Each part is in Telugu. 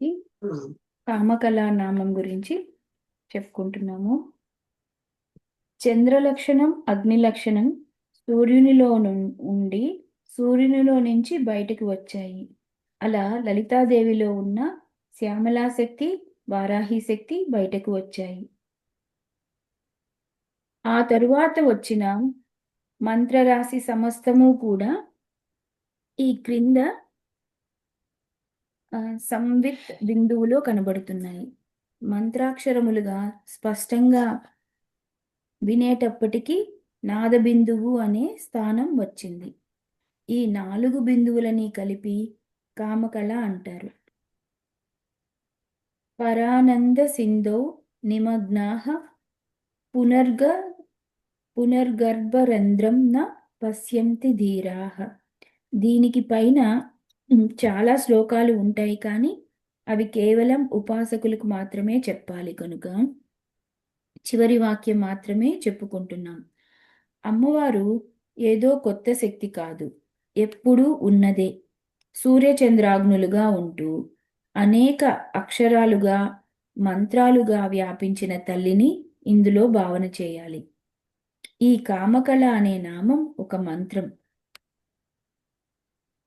ఈ కామకళ నామం గురించి చెప్పుకుంటున్నాము. చంద్ర లక్షణం, అగ్ని లక్షణం సూర్యునిలో ఉండి సూర్యునిలో నుంచి బయటకు వచ్చాయి. అలా లలితాదేవిలో ఉన్న శ్యామలాశక్తి, వారాహి శక్తి బయటకు వచ్చాయి. ఆ తరువాత వచ్చిన మంత్రరాశి సమస్తము కూడా ఈ క్రింద సంవిత్ బిందువులో కనబడుతున్నాయి. మంత్రాక్షరములుగా స్పష్టంగా వినేటప్పటికీ నాద బిందువు అనే స్థానం వచ్చింది. ఈ 4 బిందువులని కలిపి కామకళ అంటారు. పరానంద సింధౌ నిమగ్నాః పునర్గర్భరంధ్రం న పశ్యంతి ధీరాః. దీనికి పైన చాలా శ్లోకాలు ఉంటాయి, కానీ అవి కేవలం ఉపాసకులకు మాత్రమే చెప్పాలి కనుక చివరి వాక్యం మాత్రమే చెప్పుకుంటున్నాం. అమ్మవారు ఏదో కొత్త శక్తి కాదు, ఎప్పుడూ ఉన్నదే. సూర్యచంద్రాగ్నులుగా ఉంటూ అనేక అక్షరాలుగా మంత్రాలుగా వ్యాపించిన తల్లిని ఇందులో భావన చేయాలి. ఈ కామకళ అనే నామం ఒక మంత్రం.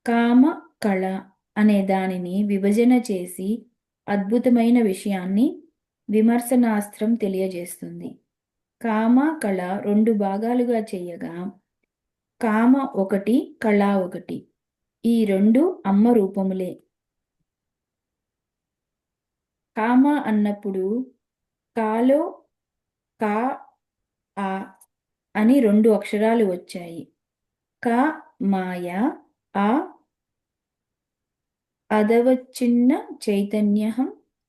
కామ కళ అనే దానిని విభజన చేసి అద్భుతమైన విషయాన్ని విమర్శనాస్త్రం తెలియజేస్తుంది. కామ కళ 2 భాగాలుగా చేయగా కామ ఒకటి, కళ ఒకటి. ఈ 2 అమ్మ రూపములే. కామ అన్నప్పుడు కాలో కా ఆ అని 2 అక్షరాలు వచ్చాయి. క మాయ, ఆ అదవచ్చిన్న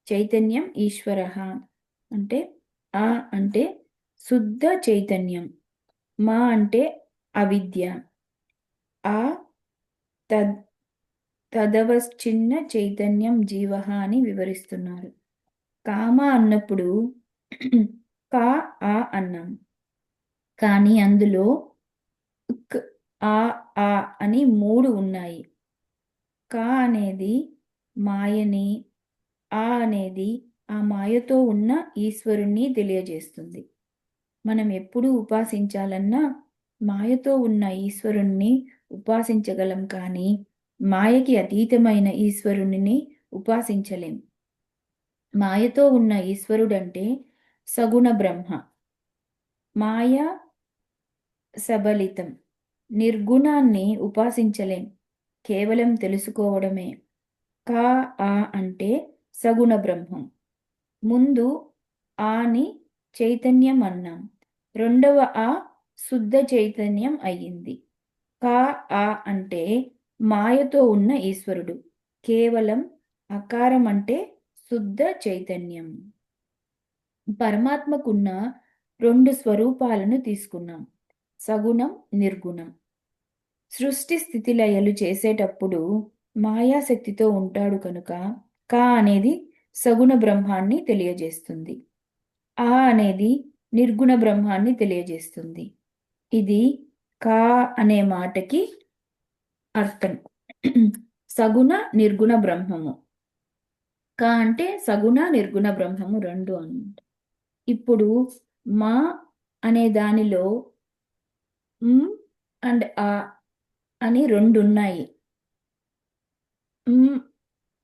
చైతన్యం ఈశ్వర. అంటే ఆ అంటే శుద్ధ చైతన్యం, మా అంటే అవిద్య, ఆ తదవచ్చిన్న చైతన్యం జీవ అని వివరిస్తున్నారు. కామ అన్నప్పుడు కా ఆ అన్నాం, కానీ అందులో ఆ ఆ అని 3 ఉన్నాయి. కా అనేది మాయని, ఆ అనేది ఆ మాయతో ఉన్న ఈశ్వరుణ్ణి తెలియజేస్తుంది. మనం ఎప్పుడూ ఉపాసించాలన్నా మాయతో ఉన్న ఈశ్వరుణ్ణి ఉపాసించగలం, కానీ మాయకి అతీతమైన ఈశ్వరుణ్ణి ఉపాసించలేం. మాయతో ఉన్న ఈశ్వరుడంటే సగుణ బ్రహ్మ. మాయ సబలితం. నిర్గుణాన్ని ఉపాసించలేం, కేవలం తెలుసుకోవడమే. కా ఆ అంటే సగుణ బ్రహ్మం. ముందు ఆని చైతన్యం అన్నాం, రెండవ ఆ శుద్ధ చైతన్యం అయ్యింది. కా ఆ అంటే మాయతో ఉన్న ఈశ్వరుడు, కేవలం అకారం అంటే శుద్ధ చైతన్యం. పరమాత్మకున్న 2 స్వరూపాలను తీసుకున్నాం, సగుణం, నిర్గుణం. సృష్టి స్థితి లయలు చేసేటప్పుడు మాయాశక్తితో ఉంటాడు కనుక కా అనేది సగుణ బ్రహ్మాన్ని తెలియజేస్తుంది, ఆ అనేది నిర్గుణ బ్రహ్మాన్ని తెలియజేస్తుంది. ఇది కా అనే మాటకి అర్థం. సగుణ నిర్గుణ బ్రహ్మము. కా అంటే సగుణ నిర్గుణ బ్రహ్మము 2 అన్నమాట. ఇప్పుడు మా అనే దానిలో అండ్ ఆ అని 2 ఉన్నాయి.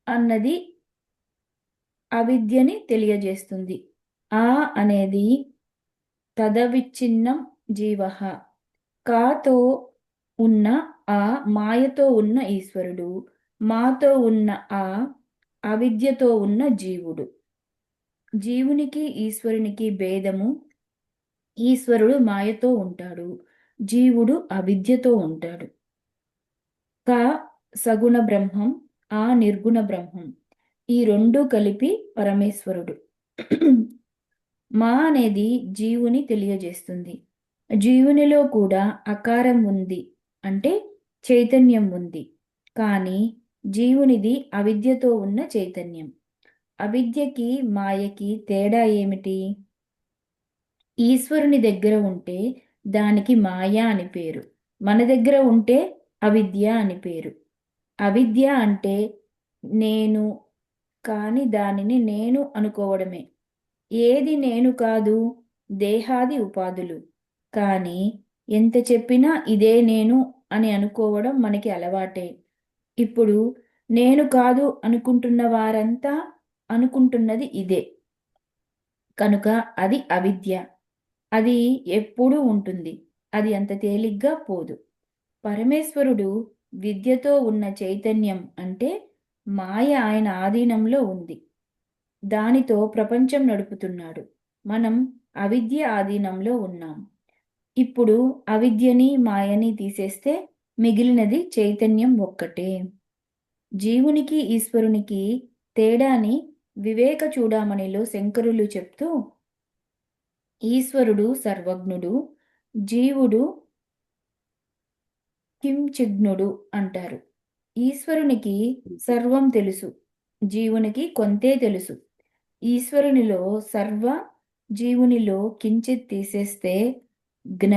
అన్నది అవిద్యని తెలియజేస్తుంది. ఆ అనేది తదవిచ్ఛిన్నం జీవ. కాతో ఉన్న ఆ మాయతో ఉన్న ఈశ్వరుడు, మాతో ఉన్న ఆ అవిద్యతో ఉన్న జీవుడు. జీవునికి ఈశ్వరునికి భేదము, ఈశ్వరుడు మాయతో ఉంటాడు, జీవుడు అవిద్యతో ఉంటాడు. క సగుణ బ్రహ్మం, ఆ నిర్గుణ బ్రహ్మం. ఈ 2 కలిపి పరమేశ్వరుడు. మా అనేది జీవుని తెలియజేస్తుంది. జీవునిలో కూడా అకారం ఉంది, అంటే చైతన్యం ఉంది, కానీ జీవునిది అవిద్యతో ఉన్న చైతన్యం. అవిద్యకి మాయకి తేడా ఏమిటి? ఈశ్వరుని దగ్గర ఉంటే దానికి మాయ అని పేరు, మన దగ్గర ఉంటే అవిద్య అని పేరు. అవిద్య అంటే నేను కాని దానిని నేను అనుకోవడమే. ఏది నేను కాదు? దేహాది ఉపాధులు. కానీ ఎంత చెప్పినా ఇదే నేను అని అనుకోవడం మనకి అలవాటే. ఇప్పుడు నేను కాదు అనుకుంటున్న వారంతా అనుకుంటున్నది ఇదే. కనుక అది అవిద్య. అది ఎప్పుడూ ఉంటుంది. అది అంత తేలిగ్గా పోదు. పరమేశ్వరుడు విద్యతో ఉన్న చైతన్యం అంటే మాయ ఆయన ఆధీనంలో ఉంది. దానితో ప్రపంచం నడుపుతున్నాడు. మనం అవిద్య ఆధీనంలో ఉన్నాం. ఇప్పుడు అవిద్యని మాయని తీసేస్తే మిగిలినది చైతన్యం ఒక్కటే. జీవునికి ఈశ్వరునికి తేడాని వివేక చూడామణిలో శంకరులు చెప్తూ, ఈశ్వరుడు సర్వజ్ఞుడు, జీవుడు కించిజ్ఞుడు అంటారు. ఈశ్వరునికి సర్వం తెలుసు, జీవునికి కొంతే తెలుసు. ఈశ్వరునిలో సర్వ, జీవునిలో కించిత్ తీసేస్తే జ్ఞ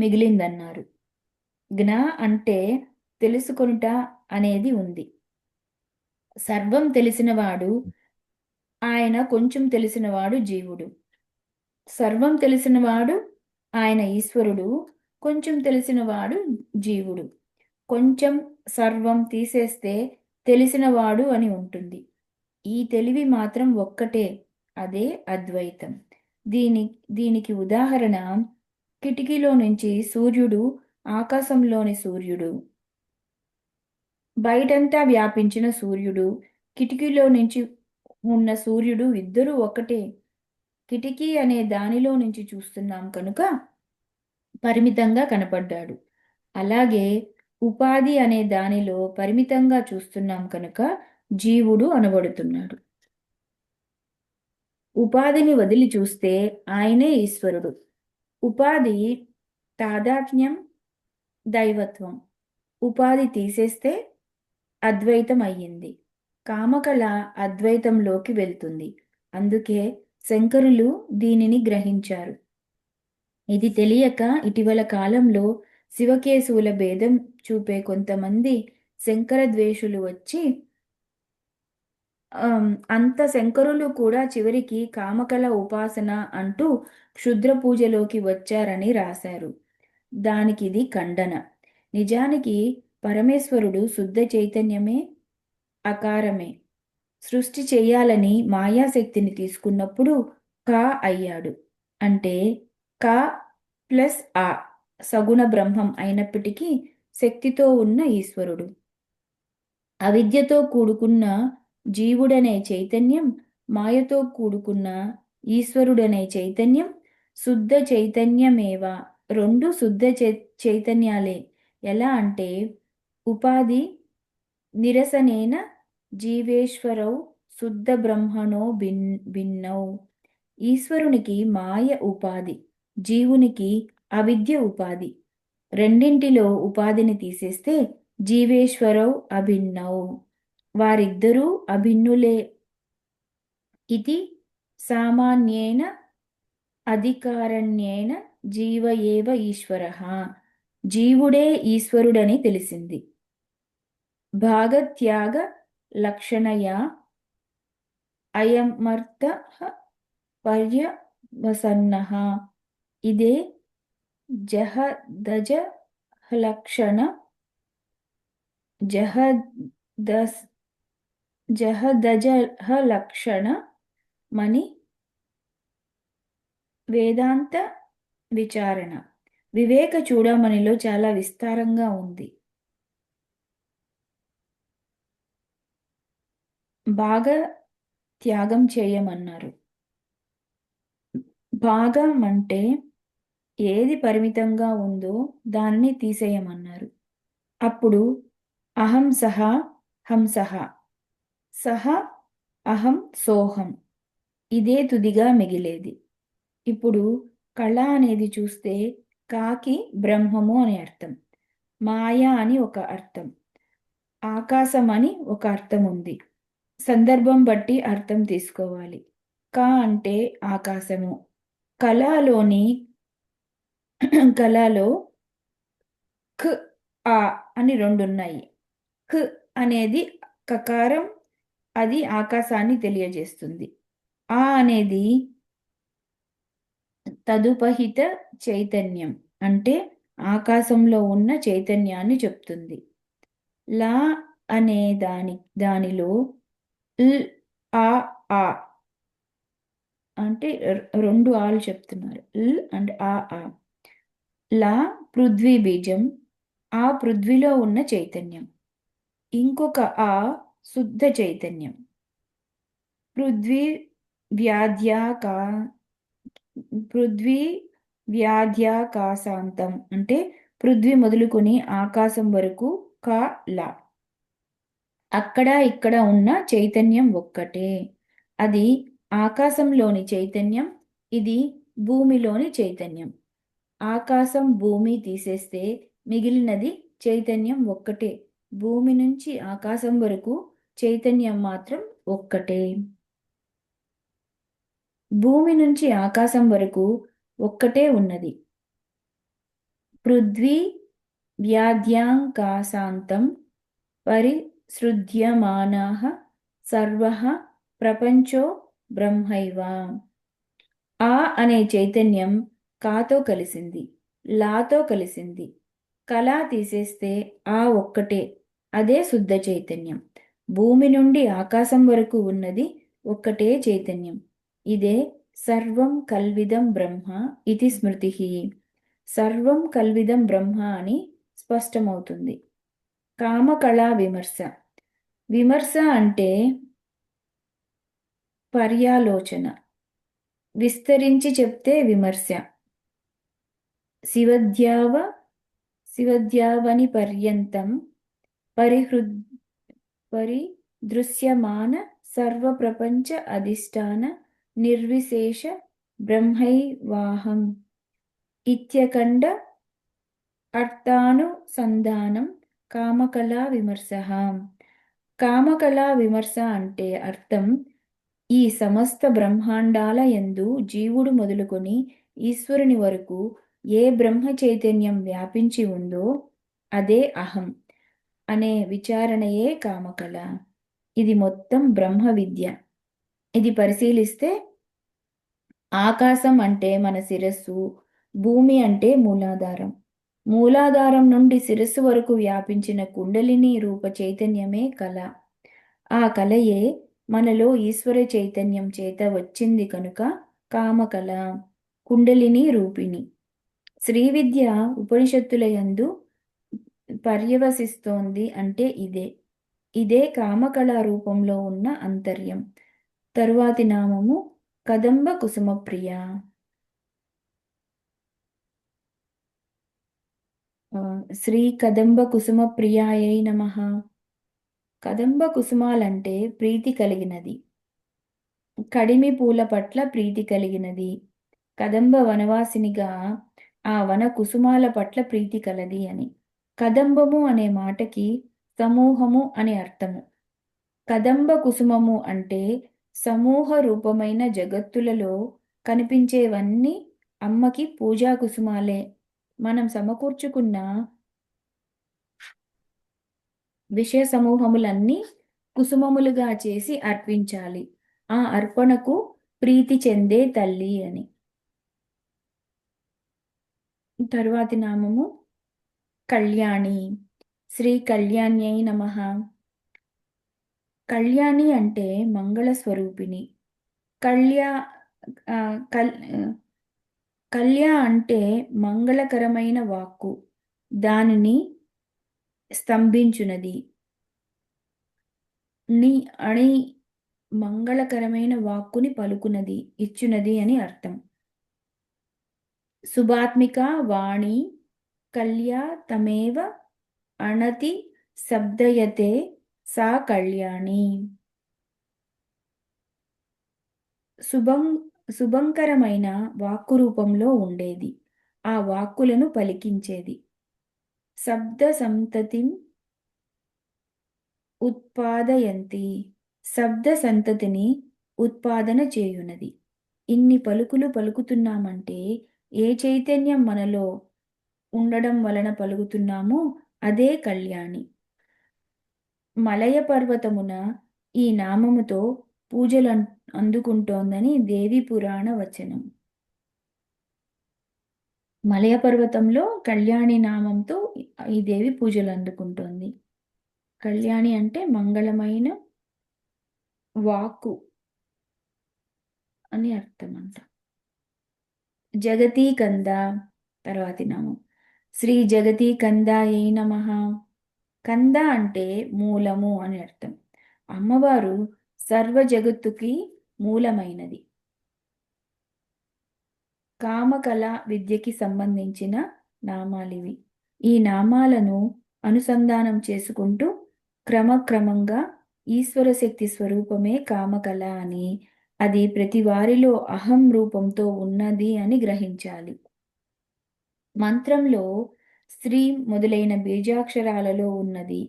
మిగిలిందన్నారు. జ్ఞ అంటే తెలుసుకొనుట అనేది ఉంది. సర్వం తెలిసినవాడు ఆయన, కొంచెం తెలిసినవాడు జీవుడు. సర్వం తెలిసినవాడు ఆయన ఈశ్వరుడు, కొంచెం తెలిసినవాడు జీవుడు. కొంచెం సర్వం తీసేస్తే తెలిసినవాడు అని ఉంటుంది. ఈ తెలివి మాత్రం ఒక్కటే, అదే అద్వైతం. దీనికి ఉదాహరణ కిటికీలో నుంచి సూర్యుడు, ఆకాశంలోని సూర్యుడు, బయటంతా వ్యాపించిన సూర్యుడు, కిటికీలో నుంచి ఉన్న సూర్యుడు ఇద్దరూ ఒకటే. కిటికీ అనే దానిలో నుంచి చూస్తున్నాం కనుక పరిమితంగా కనపడ్డాడు. అలాగే ఉపాధి అనే దానిలో పరిమితంగా చూస్తున్నాం కనుక జీవుడు అనబడుతున్నాడు. ఉపాధిని వదిలి చూస్తే ఆయనే ఈశ్వరుడు. ఉపాధి తాదాత్మ్యం, దైవత్వం. ఉపాధి తీసేస్తే అద్వైతం అయ్యింది. కామకళ అద్వైతంలోకి వెళ్తుంది. అందుకే శంకరులు దీనిని గ్రహించారు. ఇది తెలియక ఇటీవల కాలంలో శివకేశవుల భేదం చూపే కొంతమంది శంకర ద్వేషులు వచ్చి అంత శంకరులు కూడా చివరికి కామకళ ఉపాసన అంటూ క్షుద్ర పూజలోకి వచ్చారని రాశారు. దానికి ఇది ఖండన. నిజానికి పరమేశ్వరుడు శుద్ధ చైతన్యమే, అకారమే. సృష్టి చేయాలని మాయాశక్తిని తీసుకున్నప్పుడు కా అయ్యాడు. అంటే కా ప్లస్ ఆ సగుణ బ్రహ్మం అయినప్పటికీ శక్తితో ఉన్న ఈశ్వరుడు. అవిద్యతో కూడుకున్న జీవుడనే చైతన్యం, మాయతో కూడుకున్న ఈశ్వరుడనే చైతన్యం శుద్ధ చైతన్యమేవా. రెండు శుద్ధ చైతన్యాలే. ఎలా అంటే ఉపాధి నిరసనేన జీవేశ్వరౌ శుద్ధ బ్రహ్మణో భిన్నౌ. ఈశ్వరునికి మాయ ఉపాధి, జీవునికి అవిద్య ఉపాధి. రెండింటిలో ఉపాధిని తీసేస్తే జీవేశ్వరౌ అభిన్నౌ. వారిద్దరూ అభిన్నులే. ఇది సామాన్యేన అధికారణ్యేన జీవ ఏవ ఈశ్వరః. జీవుడే ఈశ్వరుడని తెలిసింది. భాగత్యాగ లక్షణయా అయమర్థః పర్యవసన్నః. ఇదే జహదజ లక్షణ జహదజ లక్షణమని వేదాంత విచారణ. వివేక చూడమనిలో చాలా విస్తారంగా ఉంది. బాగా త్యాగం చేయమన్నారు. భాగం అంటే ఏది పరిమితంగా ఉందో దానిని తీసేయమన్నారు. అప్పుడు అహం సహ హంసః, సహ అహం సోహం, ఇదే తుదిగా మిగిలేది. ఇప్పుడు కళ అనేది చూస్తే కాకి బ్రహ్మము అని అర్థం, మాయ అని ఒక అర్థం, ఆకాశం అని ఒక అర్థం ఉంది. సందర్భం బట్టి అర్థం తీసుకోవాలి. క అంటే ఆకాశము. కళలో ఖ ఆ అని రెండున్నాయి. ఖ అనేది కకారం, అది ఆకాశాన్ని తెలియజేస్తుంది. ఆ అనేది తదుపహిత చైతన్యం, అంటే ఆకాశంలో ఉన్న చైతన్యాన్ని చెప్తుంది. లా అనే దానిలో ల్, ఆ, ఆ అంటే రెండు ఆలు చెప్తున్నారు. ల్ అండ్ ఆ. లా పృథ్వీ బీజం, ఆ పృథ్వీలో ఉన్న చైతన్యం. ఇంకొక ఆ శుద్ధ చైతన్యం. పృథ్వీ వ్యాధ్యాకా పృథ్వీ వ్యాధ్యాకాశాంతం, అంటే పృథ్వీ మొదలుకొని ఆకాశం వరకు కా లా. అక్కడ ఇక్కడ ఉన్న చైతన్యం ఒక్కటే. అది ఆకాశంలోని చైతన్యం, ఇది భూమిలోని చైతన్యం. ఆకాశం భూమి తీసేస్తే మిగిలినది చైతన్యం ఒక్కటే. భూమి నుంచి ఆకాశం వరకు చైతన్యం మాత్రం ఒక్కటే. భూమి నుంచి ఆకాశం వరకు ఒక్కటే ఉన్నది. పృథ్వీ వ్యాధ్యాంకాశాంతం పరిసృజ్యమానః సర్వః ప్రపంచో బ్రహ్మైవ. ఆ అనే చైతన్యం కాతో కలిసింది, లాతో కలిసింది. కళ తీసేస్తే ఆ ఒక్కటే, అదే శుద్ధ చైతన్యం. భూమి నుండి ఆకాశం వరకు ఉన్నది ఒక్కటే చైతన్యం. ఇదే సర్వం కల్విదం బ్రహ్మ ఇది స్మృతి. సర్వం కల్విదం బ్రహ్మ అని స్పష్టమవుతుంది. కామకళా విమర్శ. విమర్శ అంటే పర్యాలోచన, విస్తరించి చెప్తే విమర్శ. శివద్యావ శివద్యావని పర్యంతం పరిదృశ్యమాన సర్వప్రపంచ అధిష్టాన నిర్విశేష బ్రహ్మైవాహం ఇత్యఖండ అర్థానుసంధానం కామకళా విమర్శ. కామకళా విమర్శ అంటే అర్థం, ఈ సమస్త బ్రహ్మాండాల యందు జీవుడు మొదలుకొని ఈశ్వరుని వరకు ఏ బ్రహ్మ చైతన్యం వ్యాపించి ఉందో అదే అహం అనే విచారణయే కామకళ. ఇది మొత్తం బ్రహ్మ విద్య. ఇది పరిశీలిస్తే ఆకాశం అంటే మన శిరస్సు, భూమి అంటే మూలాధారం. మూలాధారం నుండి శిరస్సు వరకు వ్యాపించిన కుండలిని రూప చైతన్యమే కళ. ఆ కళయే మనలో ఈశ్వర చైతన్యం చేత వచ్చింది కనుక కామకళ, కుండలిని రూపిణి. శ్రీ విద్య ఉపనిషత్తుల యందు పర్యవసిస్తోంది అంటే ఇదే కామకళా రూపంలో ఉన్న అంతర్యం. తరువాతి నామము కదంబ కుసుమప్రియ. శ్రీ కదంబ కుసుమప్రియాయై నమః. కదంబ కుసుమాలంటే ప్రీతి కలిగినది, కడిమి పూల పట్ల ప్రీతి కలిగినది. కదంబ వనవాసినిగా ఆ వన కుసుమాల పట్ల ప్రీతి కలది అని. కదంబము అనే మాటకి సమూహము అనే అర్థము. కదంబ కుసుమము అంటే సమూహ రూపమైన జగత్తులలో కనిపించేవన్నీ అమ్మకి పూజా కుసుమాలే. మనం సమకూర్చుకున్న విషయ సమూహములన్నీ కుసుమములుగా చేసి అర్పించాలి. ఆ అర్పణకు ప్రీతి చెందే తల్లి అని. తరువాతి నామము కళ్యాణి. శ్రీ కళ్యాణ్యై నమః. కళ్యాణి అంటే మంగళ స్వరూపిణి. కళ్యా ఆ, కల్ కళ్య అంటే మంగళకరమైన వాక్కు, దానిని స్తంభించునది. ని అణి మంగళకరమైన వాక్కుని పలుకునది, ఇచ్చునది అని అర్థం. శుభాత్మిక వాణి కళ్యా తమేవ అణతి శబ్దయతే సా కళ్యాణి. శుభంకరమైన వాక్కు రూపంలో ఉండేది, ఆ వాక్కులను పలికించేది. శబ్ద సంతతిం ఉత్పాదయంతి, శబ్ద సంతతిని ఉత్పాదన చేయునది. ఇన్ని పలుకులు పలుకుతున్నామంటే ఏ చైతన్యం మనలో ఉండడం వలన పలుకుతున్నామో అదే కళ్యాణి. మలయ పర్వతమున ఈ నామముతో పూజలు అందుకుంటోందని దేవి పురాణ వచనం. మలయ పర్వతంలో కళ్యాణి నామంతో ఈ దేవి పూజలు అందుకుంటోంది. కళ్యాణి అంటే మంగళమైన వాక్కు అని అర్థం అంట. జగతీ కంద తర్వాతి నామం. శ్రీ జగతీ కందాయై నమః. కంద అంటే మూలము అని అర్థం. అమ్మవారు సర్వ జగత్తుకి మూలమైనది. కామకళ విద్యకి సంబంధించిన నామాలివి. ఈ నామాలను అనుసంధానం చేసుకుంటూ క్రమక్రమంగా ఈశ్వర శక్తి స్వరూపమే కామకళ అని, అది ప్రతి వారిలో అహం రూపంతో ఉన్నది అని గ్రహించాలి. మంత్రంలో స్త్రీ మొదలైన బీజాక్షరాలలో ఉన్నది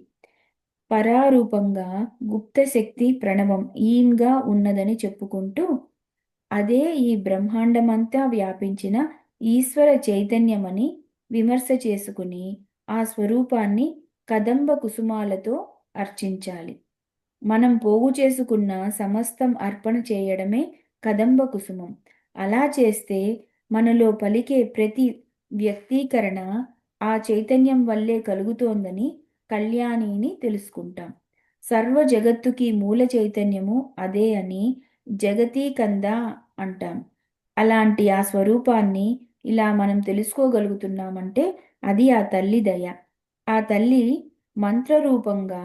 పరారూపంగా గుప్త శక్తి ప్రణవం ఈంగా ఉన్నదని చెప్పుకుంటూ, అదే ఈ బ్రహ్మాండమంతా వ్యాపించిన ఈశ్వర చైతన్యమని విమర్శ చేసుకుని ఆ స్వరూపాన్ని కదంబ కుసుమాలతో అర్చించాలి. మనం పోగు చేసుకున్న సమస్తం అర్పణ చేయడమే కదంబ కుసుమం. అలా చేస్తే మనలో పలికే ప్రతి వ్యక్తీకరణ ఆ చైతన్యం వల్లే కలుగుతోందని కళ్యాణిని తెలుసుకుంటాం. సర్వ జగత్తుకి మూల చైతన్యము అదే అని జగతీకంద అంటాం. అలాంటి ఆ స్వరూపాన్ని ఇలా మనం తెలుసుకోగలుగుతున్నామంటే అది ఆ తల్లి దయ. ఆ తల్లి మంత్రరూపంగా,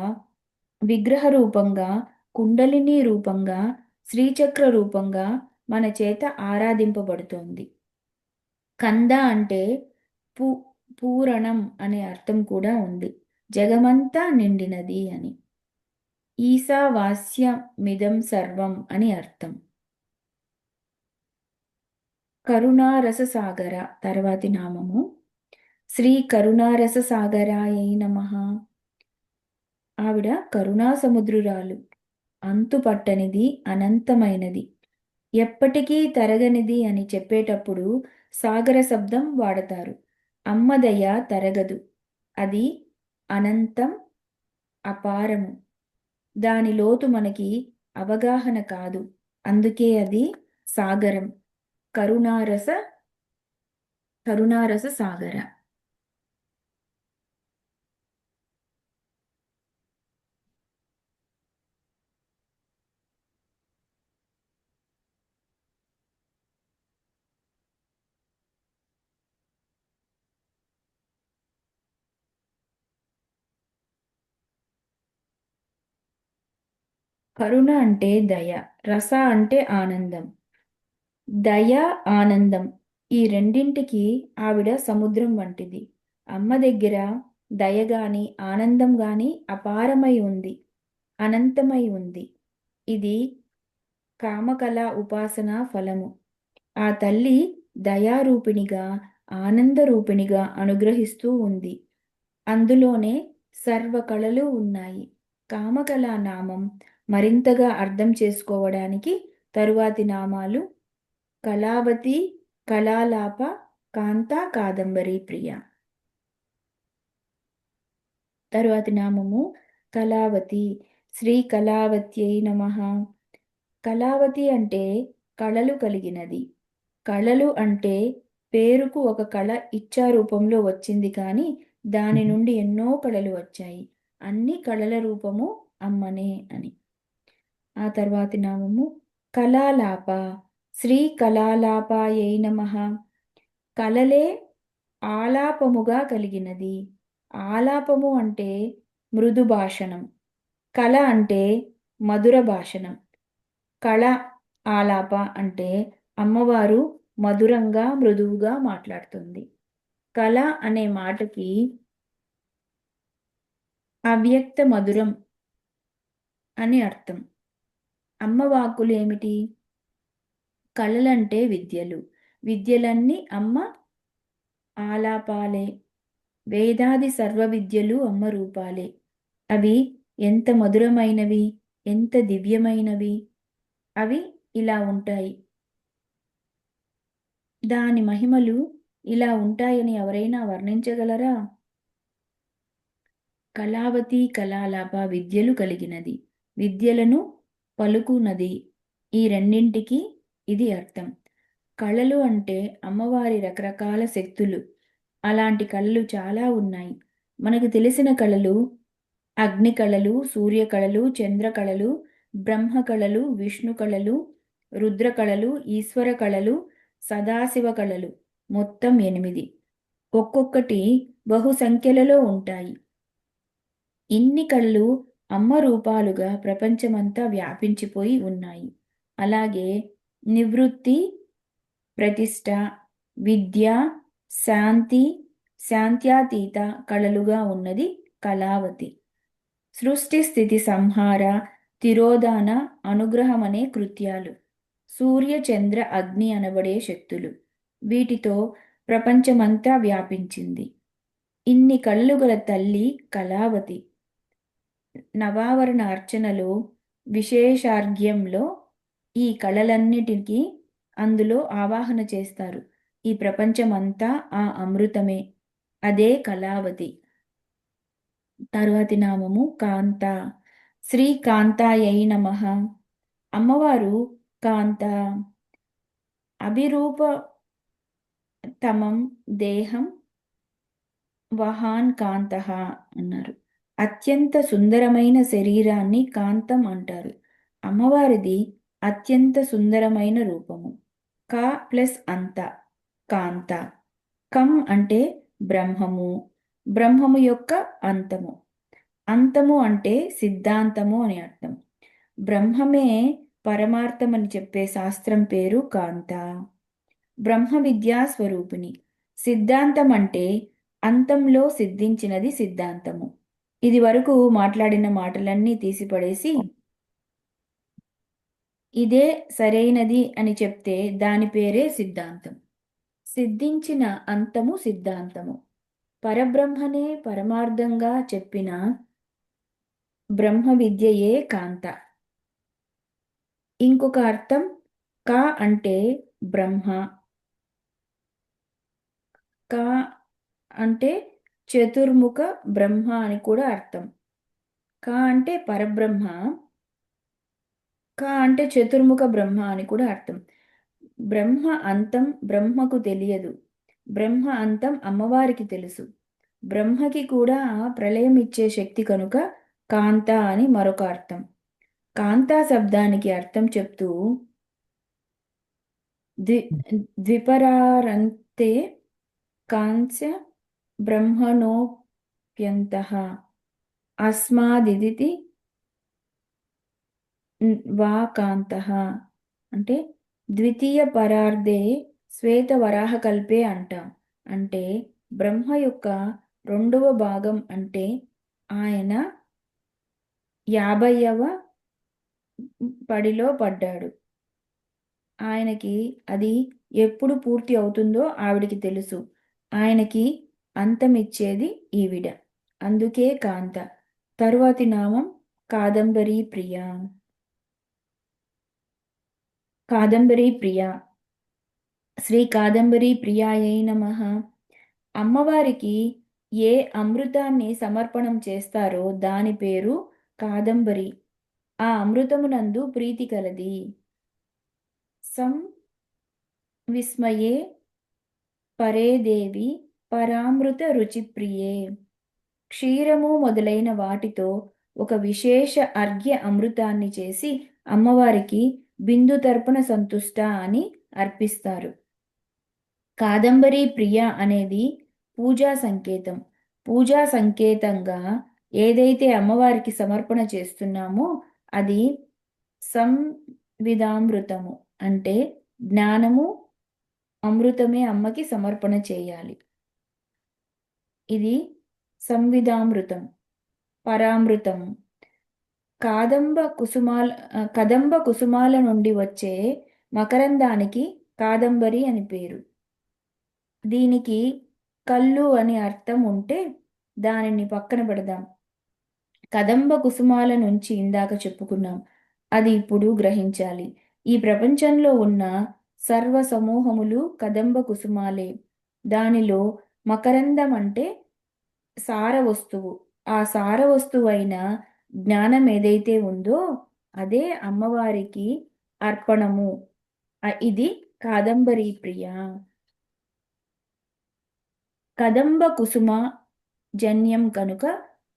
విగ్రహ రూపంగా, కుండలిని రూపంగా, శ్రీచక్ర రూపంగా మన చేత ఆరాధింపబడుతోంది. కంద అంటే పూ పూరణం అనే అర్థం కూడా ఉంది. జగమంతా నిండినది అని. ఈశావాస్యమిదం సర్వం అని అర్థం. కరుణారస సాగర తర్వాతి నామము. శ్రీ కరుణారస సాగరాయై నమః. ఆవిడ కరుణా సముద్రురాలు. అంతుపట్టనిది, అనంతమైనది, ఎప్పటికీ తరగనిది అని చెప్పేటప్పుడు సాగర శబ్దం వాడతారు. అమ్మదయ తరగదు, అది అనంతం, అపారము. దాని లోతు మనకి అవగాహన కాదు. అందుకే అది సాగరం. కరుణారస కరుణారస సాగర. కరుణ అంటే దయ, రస అంటే ఆనందం. దయ, ఆనందం ఈ రెండింటికి ఆవిడ సముద్రం వంటిది. అమ్మ దగ్గర దయ గాని, ఆనందం గాని అపారమై ఉంది, అనంతమై ఉంది. ఇది కామకళ ఉపాసన ఫలము. ఆ తల్లి దయారూపిణిగా, ఆనందరూపిణిగా అనుగ్రహిస్తూ ఉంది. అందులోనే సర్వ కళలు ఉన్నాయి. కామకళ నామం మరింతగా అర్థం చేసుకోవడానికి తరువాతి నామాలు కళావతి, కళాలాప, కాంత, కాదంబరి ప్రియ. తరువాతి నామము కళావతి. శ్రీ కళావత్యై నమః. కళావతి అంటే కళలు కలిగినది. కళలు అంటే పేరుకు ఒక కళ ఇచ్చారూపంలో వచ్చింది కానీ దాని నుండి ఎన్నో కళలు వచ్చాయి. అన్ని కళల రూపము అమ్మనే అని. ఆ తర్వాతి నామము కళాలాప. శ్రీ కళాలాపాయై నమః. కళలే ఆలాపముగా కలిగినది. ఆలాపము అంటే మృదు భాషణం, కళ అంటే మధుర భాషణం. కళ ఆలాప అంటే అమ్మవారు మధురంగా, మృదువుగా మాట్లాడుతుంది. కళ అనే మాటకి అవ్యక్త మధురం అని అర్థం. అమ్మ వాక్కులు ఏమిటి? కళలంటే విద్యలు. విద్యలన్నీ అమ్మ ఆలాపాలే. వేదాది సర్వ విద్యలు అమ్మ రూపాలే. అవి ఎంత మధురమైనవి, ఎంత దివ్యమైనవి. అవి ఇలా ఉంటాయి. దాని మహిమలు ఇలా ఉంటాయని ఎవరైనా వర్ణించగలరా? కళావతి కళాలాప విద్యలు కలిగినది, విద్యలను పలుకునది. ఈ రెండింటికి ఇది అర్థం. కళలు అంటే అమ్మవారి రకరకాల శక్తులు. అలాంటి కళలు చాలా ఉన్నాయి. మనకు తెలిసిన కళలు అగ్ని కళలు, సూర్య కళలు, చంద్ర కళలు, బ్రహ్మ కళలు, విష్ణు కళలు, రుద్ర కళలు, ఈశ్వర కళలు, సదాశివ కళలు, మొత్తం 8. ఒక్కొక్కటి బహుసంఖ్యలలో ఉంటాయి. ఇన్ని కళలు అమ్మ రూపాలుగా ప్రపంచమంతా వ్యాపించిపోయి ఉన్నాయి. అలాగే నివృత్తి, ప్రతిష్ట, విద్య, శాంతి, శాంత్యాతీత కళలుగా ఉన్నది కళావతి. సృష్టి స్థితి సంహార, తిరోధాన, అనుగ్రహం అనే కృత్యాలు. సూర్య చంద్ర అగ్ని అనబడే శక్తులు. వీటితో ప్రపంచమంతా వ్యాపించింది. ఇన్ని కళలు గల తల్లి కళావతి. నవావరణ అర్చనలో విశేషార్ఘ్యంలో ఈ కళలన్నిటికీ అందులో ఆవాహన చేస్తారు. ఈ ప్రపంచమంతా ఆ అమృతమే. అదే కళావతి. తరువాతి నామము కాంత. శ్రీ కాంతాయై నమః. అమ్మవారు కాంత. అభిరూపతమం దేహం వహాన్ కాంతః అన్నారు. అత్యంత సుందరమైన శరీరాన్ని కాంతం అంటారు. అమ్మవారిది అత్యంత సుందరమైన రూపము. క ప్లస్ అంత, కాంత. కం అంటే బ్రహ్మము, బ్రహ్మము యొక్క అంతము. అంతము అంటే సిద్ధాంతము అని అర్థం. బ్రహ్మమే పరమార్థమని చెప్పే శాస్త్రం పేరు కాంత. బ్రహ్మ విద్యా స్వరూపిణి. సిద్ధాంతం అంటే అంతంలో సిద్ధించినది సిద్ధాంతము. ఇది వరకు మాట్లాడిన మాటలన్నీ తీసిపడేసి ఇదే సరైనది అని చెప్తే దాని పేరే సిద్ధాంతం. సిద్ధించిన అంతము సిద్ధాంతము. పరబ్రహ్మనే పరమార్థంగా చెప్పిన బ్రహ్మ విద్యయే కాంత. ఇంకొక అర్థం క అంటే బ్రహ్మ. క అంటే చతుర్ముఖ బ్రహ్మ అని కూడా అర్థం. క అంటే పరబ్రహ్మ, క అంటే చతుర్ముఖ బ్రహ్మ అని కూడా అర్థం. బ్రహ్మ అంతం బ్రహ్మకు తెలియదు. బ్రహ్మ అంతం అమ్మవారికి తెలుసు. బ్రహ్మకి కూడా ప్రళయం ఇచ్చే శక్తి కనుక కాంత అని మరొక అర్థం. కాంతా శబ్దానికి అర్థం చెప్తూ ద్విపరారంతే కాంస్య బ్రహ్మణోప్యంతః అస్మాదితి వా కాంతః అంటే ద్వితీయ పరార్ధే శ్వేత వరాహకల్పే అంటాం. అంటే బ్రహ్మ యొక్క రెండవ భాగం అంటే ఆయన 50వ పడిలో పడ్డాడు. ఆయనకి అది ఎప్పుడు పూర్తి అవుతుందో ఆవిడికి తెలుసు. ఆయనకి అంతమిచ్చేది ఈవిడ. అందుకే కాంత. తరువాతి నామం కాదంబరీ ప్రియ. కాదంబరీ ప్రియ. శ్రీ కాదంబరీ ప్రియాయై నమః. అమ్మవారికి ఏ అమృతాన్ని సమర్పణం చేస్తారో దాని పేరు కాదంబరి. ఆ అమృతమునందు ప్రీతి కలది. సం విస్మయే పరే దేవి పరామృత రుచిప్రియే. క్షీరము మొదలైన వాటితో ఒక విశేష అర్ఘ్య అమృతాన్ని చేసి అమ్మవారికి బిందు తర్పణ సంతుష్ట అని అర్పిస్తారు. కాదంబరీ ప్రియ అనేది పూజా సంకేతం. పూజా సంకేతంగా ఏదైతే అమ్మవారికి సమర్పణ చేస్తున్నామో అది సంవిదామృతము అంటే జ్ఞానము అమృతమే అమ్మకి సమర్పణ చేయాలి. ఇది సంవిదామృతం, పరామృతం. కదంబ కుసుమాల నుండి వచ్చే మకరందానికి కాదంబరి అని పేరు. దీనికి కళ్ళు అని అర్థం ఉంటే దానిని పక్కన పెడదాం. కదంబ కుసుమాల నుంచి ఇందాక చెప్పుకున్నాం. అది ఇప్పుడు గ్రహించాలి. ఈ ప్రపంచంలో ఉన్న సర్వ సమూహములు కదంబ కుసుమాలే. దానిలో మకరందం అంటే సార వస్తువు. ఆ సార వస్తువైన జ్ఞానం ఏదైతే ఉందో అదే అమ్మవారికి అర్పణము. ఇది కాదంబరి ప్రియ. కదంబ కుసుమ జన్యం కనుక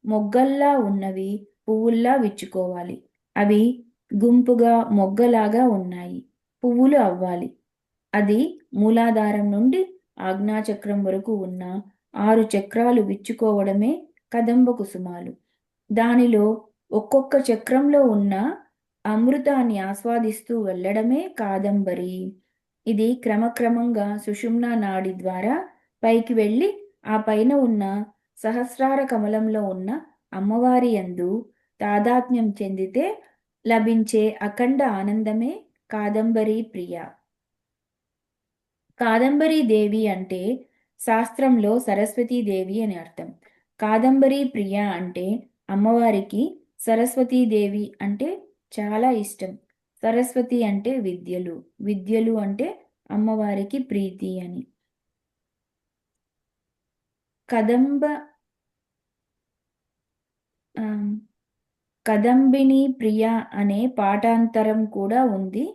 మొగ్గల్లా ఉన్నవి పువ్వుల్లా విచ్చుకోవాలి. అవి గుంపుగా మొగ్గలాగా ఉన్నాయి, పువ్వులు అవ్వాలి. అది మూలాధారం నుండి ఆజ్ఞాచక్రం వరకు ఉన్న 6 చక్రాలు విచ్చుకోవడమే కదంబ కుసుమాలు. దానిలో ఒక్కొక్క చక్రంలో ఉన్న అమృతాన్ని ఆస్వాదిస్తూ వెళ్ళడమే కాదంబరి. ఇది క్రమక్రమంగా సుషుమ్నా నాడి ద్వారా పైకి వెళ్ళి ఆ పైన ఉన్న సహస్రార కమలంలో ఉన్న అమ్మవారి యందు తాదాత్మ్యం చెందితే లభించే అఖండ ఆనందమే కాదంబరి ప్రియ. కాదంబరీ దేవి అంటే శాస్త్రంలో సరస్వతీదేవి అని అర్థం. కాదంబరీ ప్రియ అంటే అమ్మవారికి సరస్వతీదేవి అంటే చాలా ఇష్టం. సరస్వతి అంటే విద్యలు, విద్యలు అంటే అమ్మవారికి ప్రీతి అని. కదంబ ఆ, కదంబిని ప్రియ అనే పాఠాంతరం కూడా ఉంది.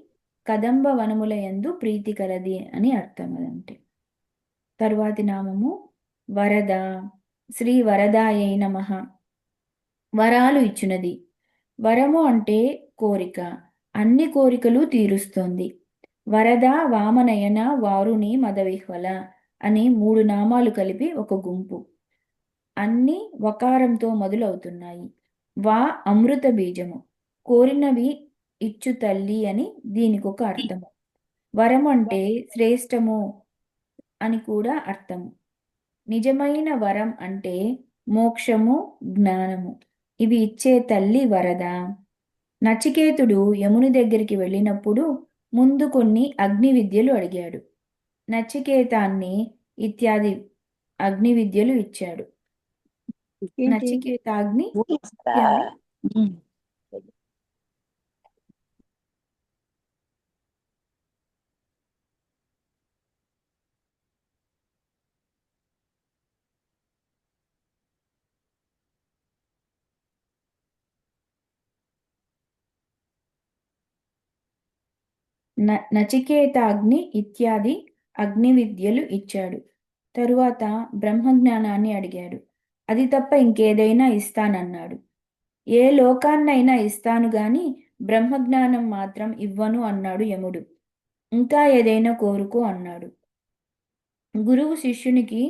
కదంబ వనముల యందు ప్రీతి కలది అని అర్థం అదంటే. తరువాతి నామము వరద. శ్రీ వరదాయై నమః. వరాలు ఇచ్చినది. వరము అంటే కోరిక, అన్ని కోరికలు తీరుస్తోంది. వరద, వామనయన, వారుణి, మదవిహ్వల అని 3 నామాలు కలిపి ఒక గుంపు. అన్ని వకారంతో మొదలవుతున్నాయి. వా అమృత బీజము, కోరినవి ఇచ్చు తల్లి అని దీనికొక అర్థము. వరం అంటే శ్రేష్టము అని కూడా అర్థము. నిజమైన వరం అంటే మోక్షము, జ్ఞానము. ఇవి ఇచ్చే తల్లి వరద. నచికేతుడు యముని దగ్గరికి వెళ్ళినప్పుడు ముందు కొన్ని అగ్ని విద్యలు అడిగాడు. నచికేతాన్ని ఇత్యాది అగ్ని విద్యలు ఇచ్చాడు. నచికేతాగ్ని ఇత్యాది నచికేతాగ్ని ఇత్యాది అగ్ని విద్యలు ఇచ్చాడు. తరువాత బ్రహ్మజ్ఞానాన్ని అడిగాడు. అది తప్ప ఇంకేదైనా ఇస్తానన్నాడు. ఏ లోకాన్నైనా ఇస్తాను గాని బ్రహ్మజ్ఞానం మాత్రం ఇవ్వను అన్నాడు యముడు. ఇంకా ఏదైనా కోరుకో అన్నాడు. గురువు శిష్యునికి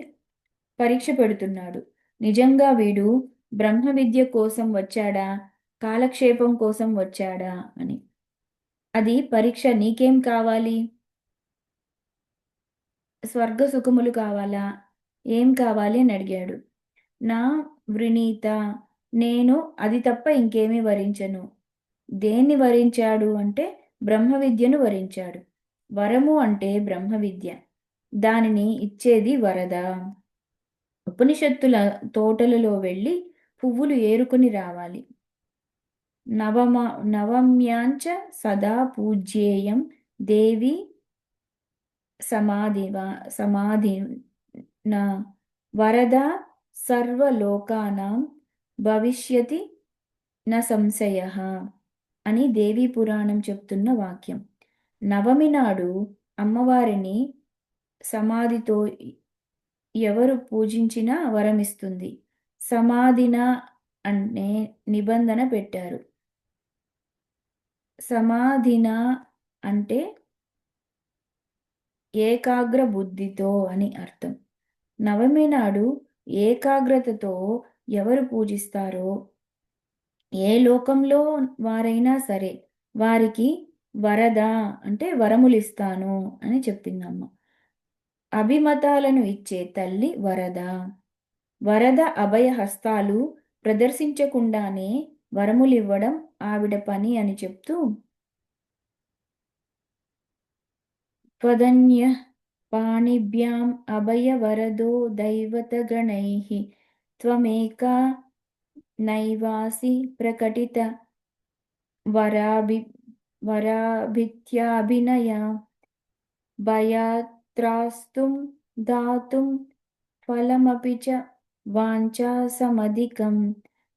పరీక్ష పెడుతున్నాడు. నిజంగా వీడు బ్రహ్మ విద్య కోసం వచ్చాడా, కాలక్షేపం కోసం వచ్చాడా అని. అది పరీక్ష. నీకేం కావాలి? స్వర్గ సుఖములు కావాలా? ఏం కావాలి అని అడిగాడు. నా వ్రణీత, నేను అది తప్ప ఇంకేమీ వరించను. దేన్ని వరించాడు అంటే బ్రహ్మ విద్యను వరించాడు. వరము అంటే బ్రహ్మ విద్య, దానిని ఇచ్చేది వరద. ఉపనిషత్తుల తోటలలో వెళ్ళి పువ్వులు ఏరుకుని రావాలి. నవమ్యాంచ సదా పూజ్యేయం దేవి సమాధిన వరద సర్వలోకానాం భవిష్యతి న సంశయః అని దేవీ పురాణం చెప్తున్న వాక్యం. నవమి నాడు అమ్మవారిని సమాధితో ఎవరు పూజించినా వరమిస్తుంది. సమాధిన అనే నిబంధన పెట్టారు. సమాధిన అంటే ఏకాగ్ర బుద్ధితో అని అర్థం. నవమి నాడు ఏకాగ్రతతో ఎవరు పూజిస్తారో ఏ లోకంలో వారైనా సరే వారికి వరద అంటే వరములిస్తాను అని చెప్పిందమ్మ. అభిమతాలను ఇచ్చే తల్లి వరద. వరద అభయ హస్తాలు ప్రదర్శించకుండానే వరములివ్వడం ఆవిడ పని అని చెప్తూ త్వదన్య పాణిభ్యాం అభయవరదో దైవతగణైః త్వమేకా నైవాసి ప్రకటిత వరాభిత్యాభినయ భయాత్రాస్తుం దాతుం ఫలమపి చ వాంఛాసమధికం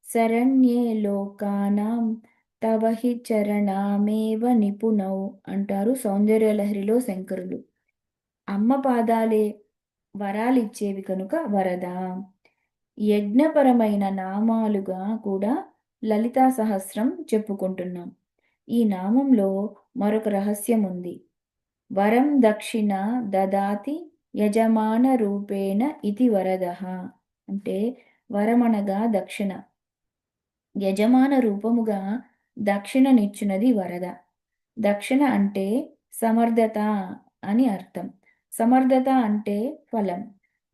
శరణ్యే లోకానాం తవ హి చరణామేవ నిపుణౌ అంటారు సౌందర్యలహరిలో శంకరులు. అమ్మ పాదాలే వరాలిచ్చేవి కనుక వరదా. యజ్ఞపరమైన నామాలుగా కూడా లలితా సహస్రం చెప్పుకుంటున్నాం. ఈ నామంలో మరొక రహస్యం ఉంది. వరం దక్షిణ దదాతి యజమాన రూపేణ ఇది వరదః. అంటే వరమనగా దక్షిణ, యజమాన రూపముగా దక్షిణనిచ్చునది వరద. దక్షిణ అంటే సమర్థత అని అర్థం. సమర్థత అంటే ఫలం.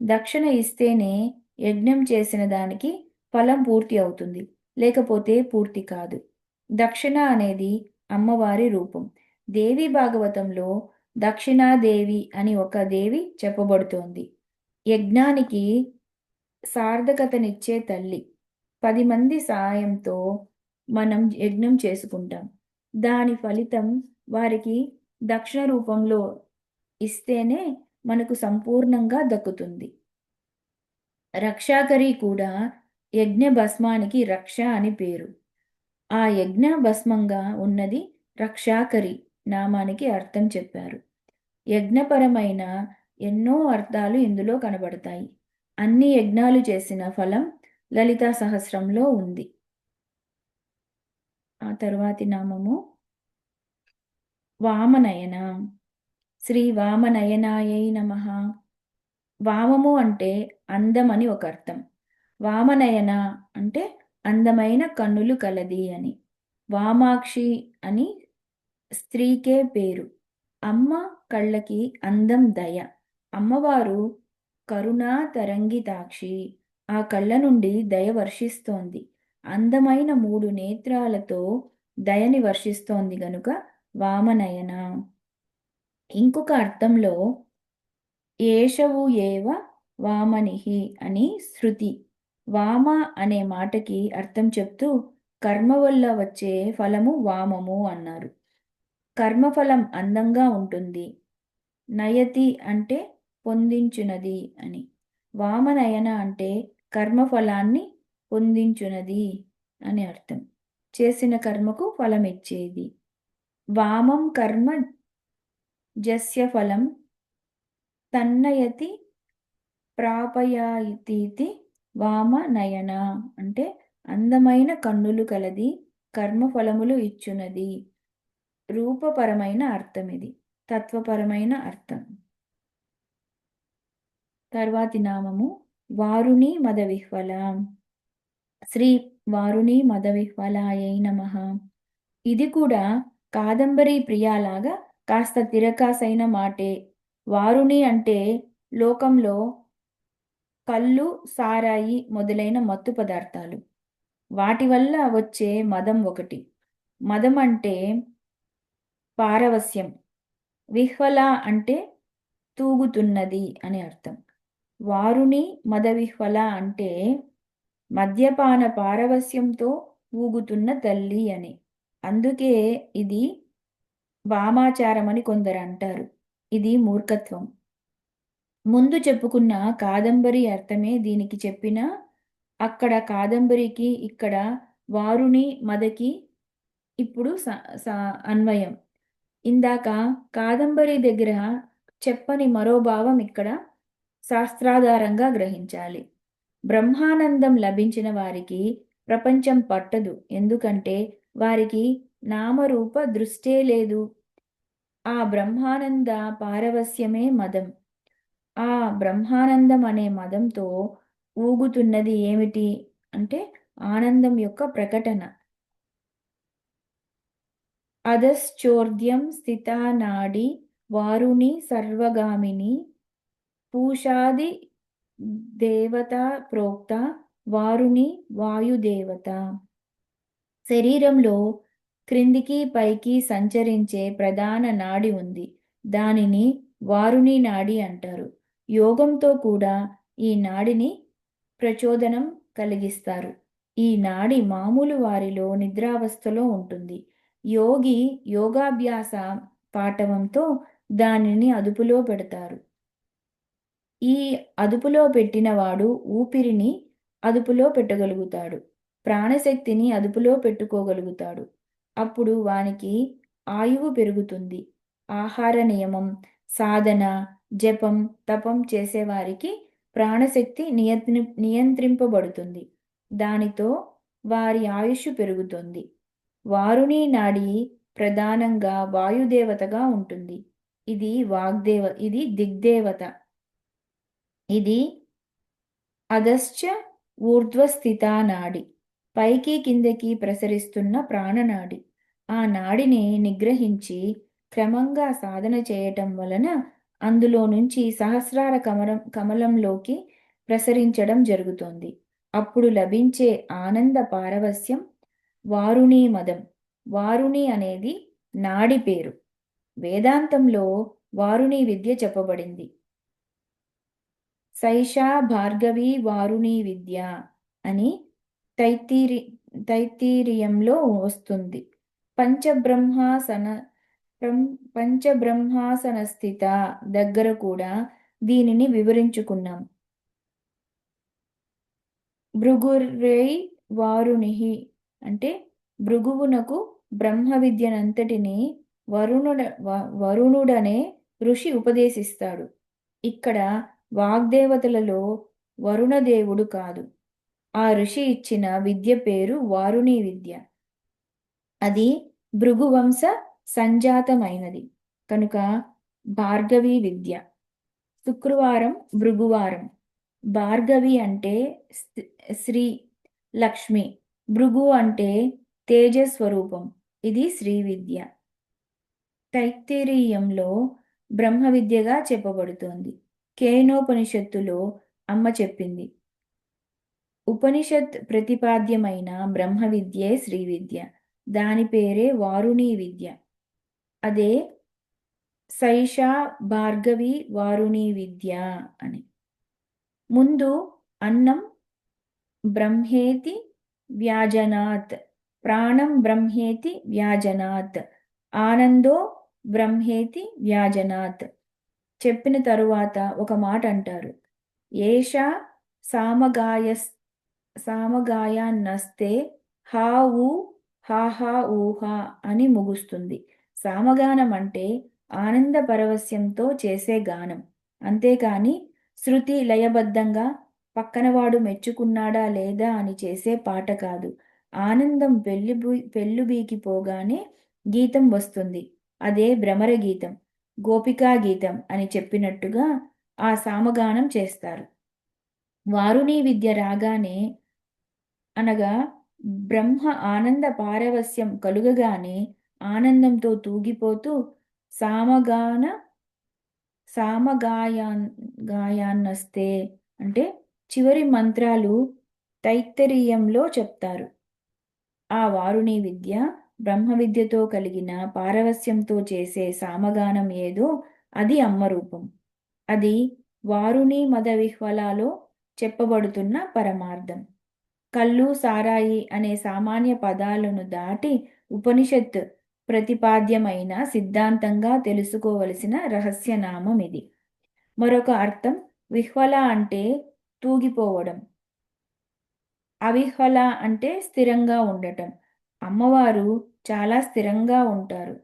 దక్షిణ ఇస్తేనే యజ్ఞం చేసిన దానికి ఫలం పూర్తి అవుతుంది, లేకపోతే పూర్తి కాదు. దక్షిణ అనేది అమ్మవారి రూపం. దేవి భాగవతంలో దక్షిణాదేవి అని ఒక దేవి చెప్పబడుతోంది. యజ్ఞానికి సార్థకతనిచ్చే తల్లి. 10 మంది సాయంతో మనం యజ్ఞం చేసుకుంటాం. దాని ఫలితం వారికి దక్షిణ రూపంలో ఇస్తేనే మనకు సంపూర్ణంగా దక్కుతుంది. రక్షాకరి కూడా యజ్ఞ భస్మానికి రక్ష అని పేరు. ఆ యజ్ఞ భస్మంగా ఉన్నది రక్షాకరి నామానికి అర్థం చెప్పారు. యజ్ఞపరమైన ఎన్నో అర్థాలు ఇందులో కనబడతాయి. అన్ని యజ్ఞాలు చేసిన ఫలం లలితా సహస్రంలో ఉంది. ఆ తరువాతి నామము వామనయన. శ్రీ వామనయనాయై నమః. వామము అంటే అందమని ఒక అర్థం. వామనయన అంటే అందమైన కన్నులు కలది అని. వామాక్షి అని స్త్రీకే పేరు. అమ్మ కళ్ళకి అందం దయ. అమ్మవారు కరుణా తరంగితాక్షి. ఆ కళ్ళ నుండి దయ వర్షిస్తోంది. అందమైన 3 నేత్రాలతో దయని వర్షిస్తోంది గనుక వామనయన. ఇంకొక అర్థంలో ఏషవు ఏవ వామనిహి అని శృతి. వామ అనే మాటకి అర్థం చెప్తూ కర్మ వల్ల వచ్చే ఫలము వామము అన్నారు. కర్మఫలం అందంగా ఉంటుంది. నయతి అంటే పొందించునది అని. వామనయన అంటే కర్మఫలాన్ని పొందించునది అని అర్థం. చేసిన కర్మకు ఫలమిచ్చేది. వామం కర్మ జస్య ఫలం తన్నయతి ప్రాపయాయితీతి వామనయన అంటే అందమైన కన్నులు కలది, కర్మఫలములు ఇచ్చునది. రూపపరమైన అర్థం ఇది, తత్వపరమైన అర్థం. తర్వాతి నామము వారుణి మదవిహ్వల. శ్రీ వారుణి మదవిహ్వలాయై నమః. ఇది కూడా కాదంబరి ప్రియాలాగా కాస్త తిరకాసైన మాటే. వారుణి అంటే లోకంలో కళ్ళు, సారాయి మొదలైన మత్తు పదార్థాలు. వాటి వల్ల వచ్చే మదం ఒకటి. మదం అంటే పారవస్యం. విహ్వల అంటే తూగుతున్నది అని అర్థం. వారుణి మదవిహ్వల అంటే మద్యపాన పారవస్యంతో ఊగుతున్న తల్లి అని. అందుకే ఇది వామాచారమని కొందరు అంటారు. ఇది మూర్ఖత్వం. ముందు చెప్పుకున్న కాదంబరి అర్థమే దీనికి చెప్పినా అక్కడ కాదంబరికి, ఇక్కడ వారుణి మదకి ఇప్పుడు అన్వయం. ఇందాక కాదంబరి దగ్గర చెప్పని మరో భావం ఇక్కడ శాస్త్రాధారంగా గ్రహించాలి. బ్రహ్మానందం లభించిన వారికి ప్రపంచం పట్టదు. ఎందుకంటే వారికి నామరూప దృష్టే లేదు. ఆ బ్రహ్మానంద పారవస్యమే మదం. ఆ బ్రహ్మానందం అనే మదంతో ఊగుతున్నది ఏమిటి అంటే ఆనందం యొక్క ప్రకటన. అధశ్చోర్ధ్యం స్థితా నాడి వారుణి సర్వగామిని పూషాది దేవత ప్రోక్త వారుణి వాయుదేవత. శరీరంలో క్రిందికి పైకి సంచరించే ప్రధాన నాడి ఉంది. దానిని వారుణి నాడి అంటారు. యోగంతో కూడా ఈ నాడిని ప్రచోదనం కలిగిస్తారు. ఈ నాడి మామూలు వారిలో నిద్రావస్థలో ఉంటుంది. యోగి యోగాభ్యాస పాటవంతో దానిని అదుపులో పెడతారు. ఈ అదుపులో పెట్టినవాడు ఊపిరిని అదుపులో పెట్టగలుగుతాడు. ప్రాణశక్తిని అదుపులో పెట్టుకోగలుగుతాడు. అప్పుడు వానికి ఆయువు పెరుగుతుంది. ఆహార నియమం, సాధన, జపం, తపం చేసేవారికి ప్రాణశక్తి నియంత్రింపబడుతుంది. దానితో వారి ఆయుష్ పెరుగుతుంది. వారుని నాడి ప్రధానంగా వాయుదేవతగా ఉంటుంది. ఇది దిగ్దేవత. ఇది అధశ్చ ఊర్ధ్వస్థితా నాడి. పైకి కిందకి ప్రసరిస్తున్న ప్రాణనాడి. ఆ నాడిని నిగ్రహించి క్రమంగా సాధన చేయటం వలన అందులో నుంచి సహస్రార కమలంలోకి ప్రసరించడం జరుగుతుంది. అప్పుడు లభించే ఆనంద పారవస్యం వారుణీ మదం. వారుణి అనేది నాడి పేరు. వేదాంతంలో వారుణీ విద్య చెప్పబడింది. సైషా భార్గవి వారుణీ విద్య అని తైత్తిరీయంలో వస్తుంది. పంచబ్రహ్మాసన స్థిత దగ్గర కూడా దీనిని వివరించుకున్నాం. భృగురై వారుణిహి అంటే భృగువునకు బ్రహ్మ విద్యనంతటిని వరుణుడనే ఋషి ఉపదేశిస్తాడు. ఇక్కడ వాగ్దేవతలలో వరుణదేవుడు కాదు. ఆ ఋషి ఇచ్చిన విద్య పేరు వారుణీ విద్య. అది భృగువంశ సంజాతమైనది కనుక భార్గవి విద్య. శుక్రవారం భృగువారం. భార్గవి అంటే శ్రీ లక్ష్మి. భృగు అంటే తేజస్వరూపం. ఇది శ్రీ విద్య. తైత్తిరీయంలో బ్రహ్మ విద్యగా చెప్పబడుతోంది. కేనోపనిషత్తులో అమ్మ చెప్పింది. ఉపనిషత్ ప్రతిపాద్యమైన బ్రహ్మ విద్యే శ్రీ విద్య. దాని పేరే వారుణీ విద్య. అదే సైషా భార్గవి వారుణీ విద్య అని. ముందు అన్నం బ్రహ్మేతి వ్యాజనాత్, ప్రాణం బ్రహ్మేతి వ్యాజనాత్, ఆనందో బ్రహ్మేతి వ్యాజనాత్ చెప్పిన తరువాత ఒక మాట అంటారు. ఏషా సామగాయాన్నస్తే హా ఊ హా ఊహా అని ముగుస్తుంది. సామగానం అంటే ఆనంద పరవశ్యంతో చేసే గానం. అంతేకాని శృతి లయబద్ధంగా పక్కనవాడు మెచ్చుకున్నాడా లేదా అని చేసే పాట కాదు. ఆనందం పెళ్ళుబీకిపోగానే గీతం వస్తుంది. అదే భ్రమర గీతం, గోపికా గీతం అని చెప్పినట్టుగా ఆ సామగానం చేస్తారు. వారుణీ విద్య రాగానే అనగా బ్రహ్మ ఆనంద పారవస్యం కలుగగానే ఆనందంతో తూగిపోతూ సామగాయాన్నస్తే అంటే చివరి మంత్రాలు తైత్తరీయంలో చెప్తారు. ఆ వారుణీ విద్య బ్రహ్మ విద్యతో కలిగిన పారవస్యంతో చేసే సామగానం ఏదో అది అమ్మ రూపం. అది వారుణీ మద విహ్వలాలో చెప్పబడుతున్న పరమార్థం. కళ్ళు, సారాయి అనే సామాన్య పదాలను దాటి ఉపనిషత్ ప్రతిపాద్యమైన సిద్ధాంతంగా తెలుసుకోవలసిన రహస్యనామం ఇది. మరొక అర్థం విహ్వల అంటే తూగిపోవడం, అవిహ్వల అంటే స్థిరంగా ఉండటం. అమ్మవారు చాలా స్థిరంగా ఉంటారు.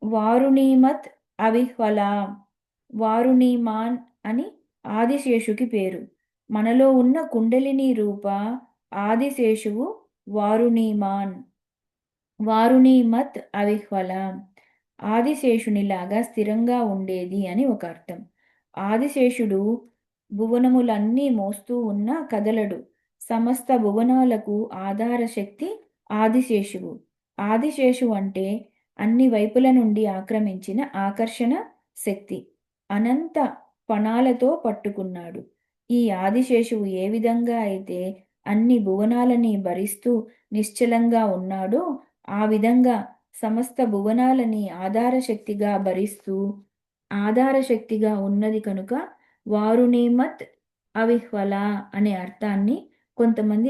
వారుణీమత్ అవిహ్వల, వారుణీమాన్ అని ఆదిశేషుకి పేరు. మనలో ఉన్న కుండలిని రూప ఆదిశేషువు వారుణీమాన్. వారుణీమత్ అవిహ్వల ఆదిశేషునిలాగా స్థిరంగా ఉండేది అని ఒక అర్థం. ఆదిశేషుడు భువనములన్నీ మోస్తూ ఉన్న కదలడు. సమస్త భువనాలకు ఆధార శక్తి ఆదిశేషువు. ఆదిశేషు అంటే అన్ని వైపుల నుండి ఆక్రమించిన ఆకర్షణ శక్తి. అనంత పణాలతో పట్టుకున్నాడు. ఈ ఆదిశేషువు ఏ విధంగా అయితే అన్ని భువనాలని భరిస్తూ నిశ్చలంగా ఉన్నాడో ఆ విధంగా సమస్త భువనాలని ఆధారశక్తిగా భరిస్తూ ఆధారశక్తిగా ఉన్నది కనుక వారుణీమత్ అవిహ్వల అనే అర్థాన్ని కొంతమంది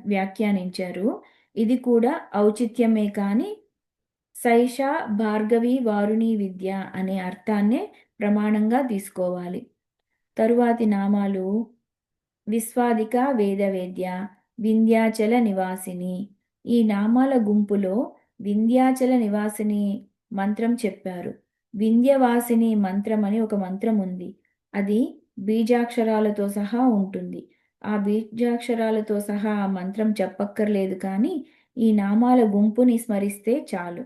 వ్యాఖ్యానించారు. ఇది కూడా ఔచిత్యమే కానీ సైషా భార్గవి వారుణీ విద్య అనే అర్థాన్నే ప్రమాణంగా తీసుకోవాలి. తరువాతి నామాలు విశ్వాదిక వేదవేద్య, వింధ్యాచల నివాసిని. ఈ నామాల గుంపులో వింధ్యాచల నివాసిని మంత్రం చెప్పారు. వింధ్యవాసిని మంత్రం అని ఒక మంత్రం ఉంది. అది బీజాక్షరాలతో సహా ఉంటుంది. ఆ బీజాక్షరాలతో సహా ఆ మంత్రం చెప్పక్కర్లేదు కానీ ఈ నామాల గుంపుని స్మరిస్తే చాలు.